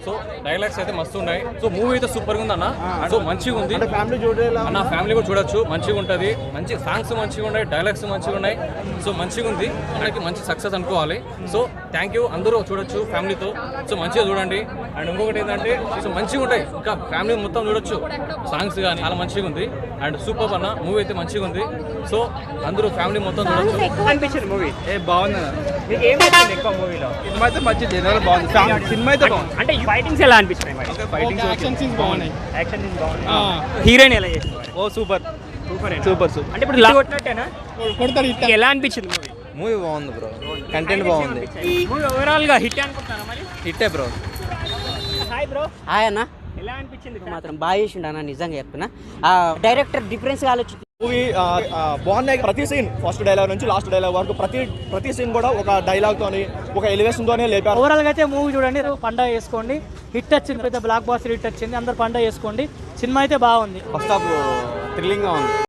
So dialogues అయితే మస్తు ఉన్నాయి. సో మూవీ అయితే సూపర్ గా ఉంది అన్న. సో మంచిగా ఉంది అన్న, ఫ్యామిలీ కూడా చూడొచ్చు, మంచిగా ఉంటుంది. మంచి సాంగ్స్ మంచిగా ఉన్నాయి, డైలాగ్స్ మంచిగా ఉన్నాయి. సో మంచిగా ఉంది, మనకి మంచి సక్సెస్ అనుకోవాలి. సో థ్యాంక్ యూ, అందరూ చూడొచ్చు ఫ్యామిలీతో. సో మంచిగా చూడండి. అండ్ ఇంకొకటి ఏంటంటే సో మంచిగా ఉంటాయి, ఇంకా ఫ్యామిలీ మొత్తం చూడొచ్చు. సాంగ్స్ కానీ చాలా మంచిగా ఉంది. అండ్ సూపర్ అన్న, మూవీ అయితే మంచిగా ఉంది. సో అందరూ ఫ్యామిలీ మొత్తం చూడొచ్చు. అనిపించింది మూవీ బాగుంది. మీకు ఏం నచ్చింది ఎక్కువ మూవీలో? సినిమా అయితే మంచి జనరల్ బాగుంది. సినిమా అయితే బాగుంది. అంటే ఫైటింగ్స్ ఎలా అనిపించినాయి మరి? యాక్షన్ సీన్స్ బాగున్నాయి. యాక్షన్ సీన్స్ బాగున్నాయి. హీరోయిన్ ఎలా చేసింది మరి? ఓ సూపర్ సూపర్. అంటే ఇప్పుడు లాగ్ కొట్టినట్టేనా? కొడతాడు. మీకు ఎలా అనిపించింది మూవీ? మూవీ బాగుంది బ్రో, కంటెంట్ బాగుంది. మూవీ ఓవరాల్ గా హిట్ అనుకుంటున్నారా మరి? హిట్టే బ్రో. హాయ్ బ్రో, హాయ్ అన్న. ఎలా అనిపించింది? మాత్రం బాగా చేసిండు అన్న, నిజంగా చెప్తున్నా. డైరెక్టర్ డిఫరెన్స్ ఆలోచించి మూవీ బాగున్నాయి. ప్రతి సీన్ ఫస్ట్ డైలాగ్ నుంచి లాస్ట్ డైలాగ్ వరకు ప్రతి సీన్ కూడా ఒక డైలాగ్ తోని ఒక ఎలివేషన్ తోనే లేపారు. ఓవరాల్ గా అయితే మూవీ చూడండి, పండగ చేసుకోండి. హిట్ వచ్చింది, పెద్ద బ్లాక్ బాస్టర్ హిట్ వచ్చింది, అందరు పండగ చేసుకోండి. సినిమా అయితే బాగుంది. ఫస్ట్ హాఫ్ థ్రిల్లింగ్ గా ఉంది.